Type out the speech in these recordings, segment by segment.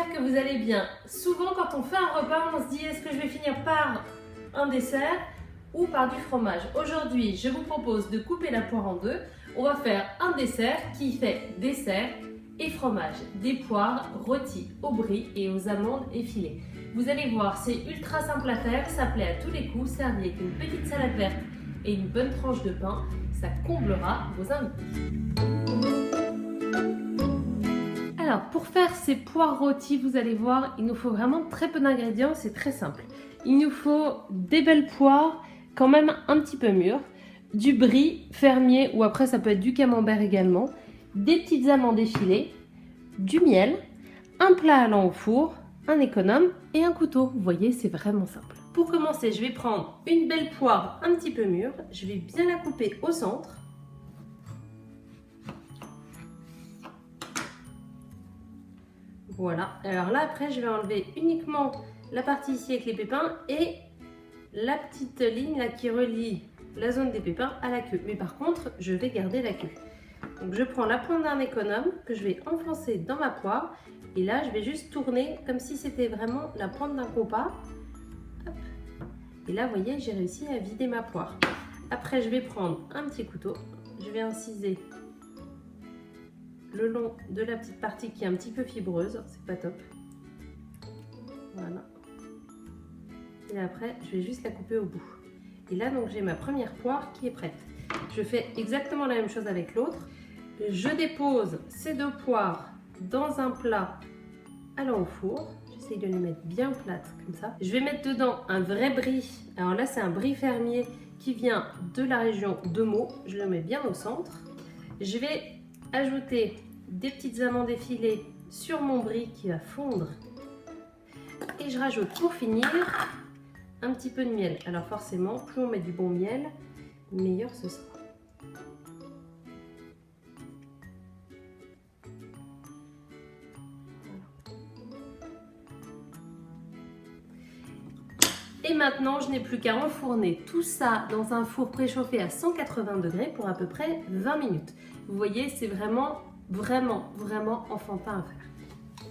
j'espère que vous allez bien. Souvent quand on fait un repas, on se dit est-ce que je vais finir par un dessert ou par du fromage. Aujourd'hui, je vous propose de couper la poire en deux. On va faire un dessert qui fait dessert et fromage. Des poires rôties au brie et aux amandes effilées. Vous allez voir, c'est ultra simple à faire, ça plaît à tous les coups, servi avec une petite salade verte et une bonne tranche de pain, ça comblera vos invités. Alors, pour faire ces poires rôties, vous allez voir, il nous faut vraiment très peu d'ingrédients, c'est très simple. Il nous faut des belles poires, quand même un petit peu mûres, du brie fermier ou après ça peut être du camembert également, des petites amandes effilées, du miel, un plat allant au four, un économe et un couteau. Vous voyez, c'est vraiment simple. Pour commencer, je vais prendre une belle poire un petit peu mûre, je vais bien la couper au centre. Voilà, alors là après je vais enlever uniquement la partie ici avec les pépins et la petite ligne là qui relie la zone des pépins à la queue. Mais par contre, je vais garder la queue. Donc je prends la pointe d'un économe que je vais enfoncer dans ma poire et là je vais juste tourner comme si c'était vraiment la pointe d'un compas. Hop. Et là vous voyez, j'ai réussi à vider ma poire. Après je vais prendre un petit couteau, je vais inciser le long de la petite partie qui est un petit peu fibreuse, c'est pas top. Voilà. Et après, je vais juste la couper au bout. Et là, donc, j'ai ma première poire qui est prête. Je fais exactement la même chose avec l'autre. Je dépose ces deux poires dans un plat allant au four. J'essaye de les mettre bien plates comme ça. Je vais mettre dedans un vrai brie. Alors là, c'est un brie fermier qui vient de la région de Meaux. Je le mets bien au centre. Je vais ajouter des petites amandes effilées sur mon brie qui va fondre. Et je rajoute pour finir un petit peu de miel. Alors forcément, plus on met du bon miel, meilleur ce sera. Voilà. Et maintenant, je n'ai plus qu'à enfourner tout ça dans un four préchauffé à 180 degrés pour à peu près 20 minutes. Vous voyez, c'est vraiment enfantin à faire.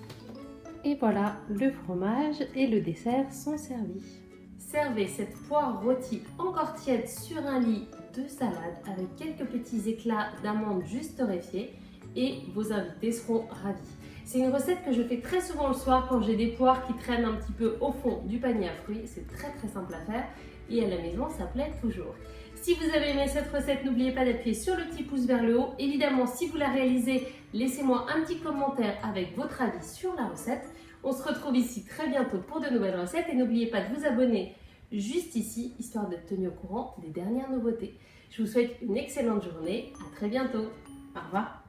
Et voilà, le fromage et le dessert sont servis. Servez cette poire rôtie encore tiède sur un lit de salade avec quelques petits éclats d'amandes juste torréfiées et vos invités seront ravis. C'est une recette que je fais très souvent le soir quand j'ai des poires qui traînent un petit peu au fond du panier à fruits. C'est très simple à faire et à la maison ça plaît toujours. Si vous avez aimé cette recette, n'oubliez pas d'appuyer sur le petit pouce vers le haut. Évidemment, si vous la réalisez, laissez-moi un petit commentaire avec votre avis sur la recette. On se retrouve ici très bientôt pour de nouvelles recettes et n'oubliez pas de vous abonner juste ici, histoire d'être tenu au courant des dernières nouveautés. Je vous souhaite une excellente journée, à très bientôt. Au revoir.